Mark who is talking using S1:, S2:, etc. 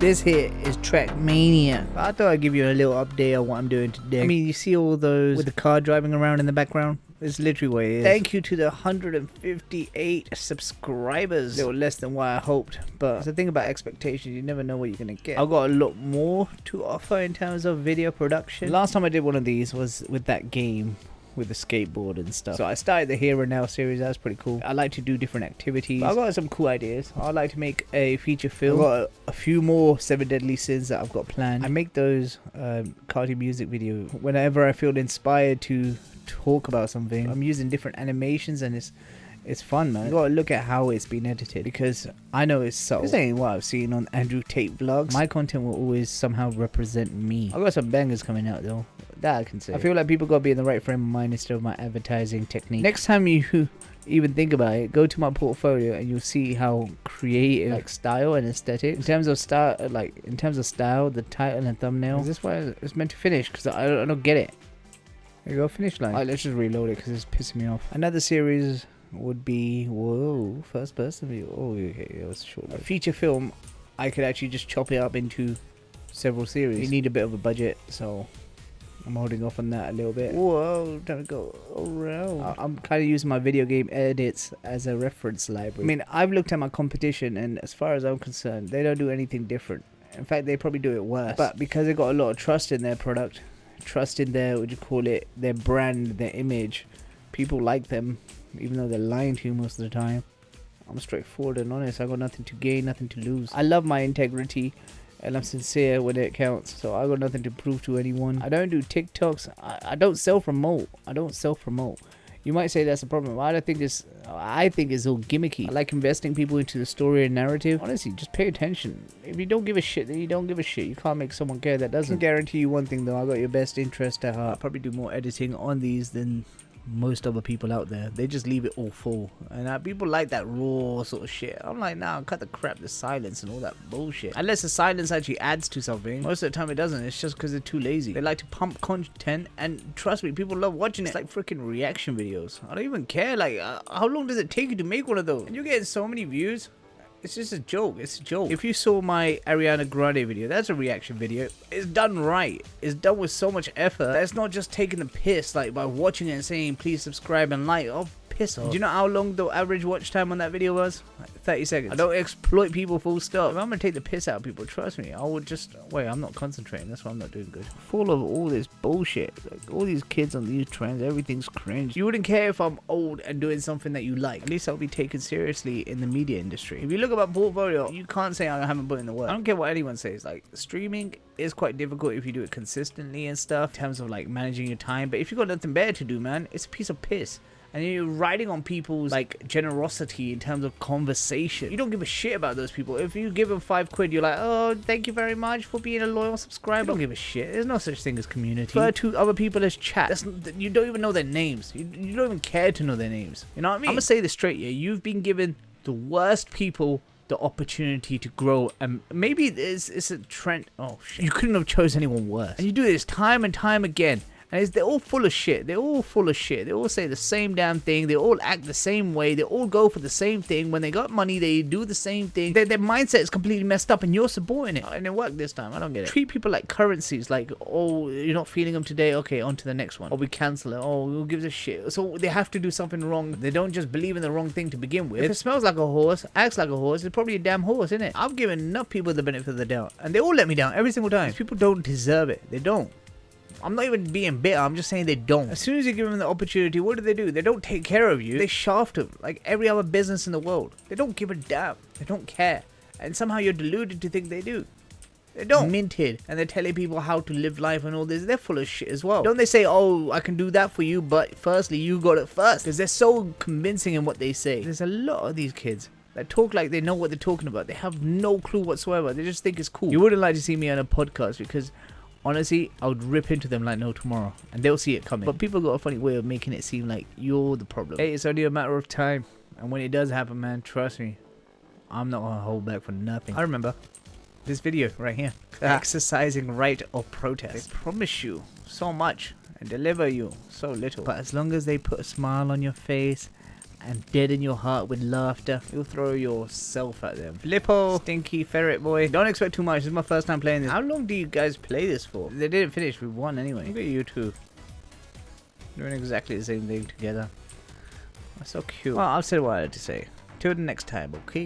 S1: This here is Trackmania. I thought I'd give you a little update on what I'm doing today. I mean, you see all those with the car driving around in the background? It's literally what it is. Thank you to the 158 subscribers. A little less than what I hoped, but the thing about expectations, you never know what you're gonna get. I've got a lot more to offer in terms of video production. Last time I did one of these was with that game with the skateboard and stuff. So I started the Here and Now series. That's pretty cool. I like to do different activities. I've got some cool ideas. I'd like to make a feature film. I've got a few more 7 Deadly Sins that I've got planned. I make those cartoon music videos whenever I feel inspired to talk about something. I'm using different animations and it's fun, man. You gotta look at how it's been edited because I know it's subtle. This ain't what I've seen on Andrew Tate vlogs. My content will always somehow represent me. I've got some bangers coming out though. That I can say. I feel like people gotta be in the right frame of mind instead of my advertising technique. Next time you even think about it, go to my portfolio and you'll see how creative, like, style and aesthetic. In terms of style, the title and thumbnail. Is this why it's meant to finish? Because I don't get it. There you go, finish line. Alright, let's just reload it because it's pissing me off. Another series would be, whoa, first person view. Oh, okay, that was short. A feature film, I could actually just chop it up into several series. You need a bit of a budget, so I'm holding off on that a little bit. Whoa, trying to go around. I'm kind of using my video game edits as a reference library. I mean, I've looked at my competition, and as far as I'm concerned, they don't do anything different. In fact, they probably do it worse. But because they got a lot of trust in their product, trust in their, what do you call it, their brand, their image, people like them, even though they're lying to you most of the time. I'm straightforward and honest. I got nothing to gain, nothing to lose. I love my integrity and I'm sincere when it counts, so I got nothing to prove to anyone. I don't do TikToks. I don't self-promote. You might say that's a problem. I think it's all gimmicky. I like investing people into the story and narrative. Honestly, just pay attention. If you don't give a shit, then you don't give a shit. You can't make someone care that doesn't. I can guarantee you one thing though, I got your best interest at heart. I'll probably do more editing on these than most other people out there. They just leave it all full, and people like that raw sort of shit. I'm like, nah, cut the crap, the silence and all that bullshit. Unless the silence actually adds to something. Most of the time it doesn't. It's just because they're too lazy. They like to pump content, and trust me, people love watching it. It's like freaking reaction videos. I don't even care. Like, how long does it take you to make one of those? And you're getting so many views. It's just a joke. It's a joke. If you saw my Ariana Grande video, that's a reaction video. It's done right. It's done with so much effort. That's not just taking the piss, like, by watching it and saying, please subscribe and like. Oh, piss off. Do you know how long the average watch time on that video was? Like 30 seconds. I don't exploit people, full stop. If I'm gonna take the piss out of people, trust me, I would just, wait, I'm not concentrating. That's why I'm not doing good. Full of all this bullshit. Like, all these kids on these trends, everything's cringe. You wouldn't care if I'm old and doing something that you like. At least I'll be taken seriously in the media industry. If you look at my portfolio, you can't say I haven't put in the work. I don't care what anyone says. Like, streaming is quite difficult if you do it consistently and stuff, in terms of like managing your time. But if you got nothing better to do, man, it's a piece of piss. And you're riding on people's, like, generosity in terms of conversation. You don't give a shit about those people. If you give them £5, you're like, oh, thank you very much for being a loyal subscriber. You don't give a shit. There's no such thing as community. Refer to other people as chat. You don't even know their names. You don't even care to know their names. You know what I mean? I'm gonna say this straight, yeah. You've been given the worst people the opportunity to grow, and maybe it's a trend. Oh shit, you couldn't have chose anyone worse. And you do this time and time again. And they're all full of shit. They all say the same damn thing. They all act the same way. They all go for the same thing. When they got money, they do the same thing. Their mindset is completely messed up, and you're supporting it. And it worked this time. I don't get it. Treat people like currencies. Like, oh, you're not feeling them today. Okay, on to the next one. Or we cancel it. Oh, who gives a shit? So they have to do something wrong. They don't just believe in the wrong thing to begin with. If it smells like a horse, acts like a horse, it's probably a damn horse, isn't it? I've given enough people the benefit of the doubt, and they all let me down every single time. These people don't deserve it. They don't. I'm not even being bitter, I'm just saying they don't. As soon as you give them the opportunity, what do? They don't take care of you. They shaft them like every other business in the world. They don't give a damn. They don't care. And somehow you're deluded to think they do. They don't. Minted. And they're telling people how to live life and all this. They're full of shit as well. Don't they say, oh, I can do that for you, but firstly, you got it first. Because they're so convincing in what they say. There's a lot of these kids that talk like they know what they're talking about. They have no clue whatsoever. They just think it's cool. You wouldn't like to see me on a podcast because honestly, I would rip into them like no tomorrow, and they'll see it coming. But people got a funny way of making it seem like you're the problem. Hey, it's only a matter of time, and when it does happen, man, trust me, I'm not gonna hold back for nothing. I remember this video right here. Exercising right of protest. They promise you so much and deliver you so little. But as long as they put a smile on your face and deaden your heart with laughter. You'll throw yourself at them. Flippo, stinky ferret boy. Don't expect too much. This is my first time playing this. How long do you guys play this for? They didn't finish with one anyway. Look at you two doing exactly the same thing together. That's so cute. Well, I've said what I had to say. Till the next time, okay?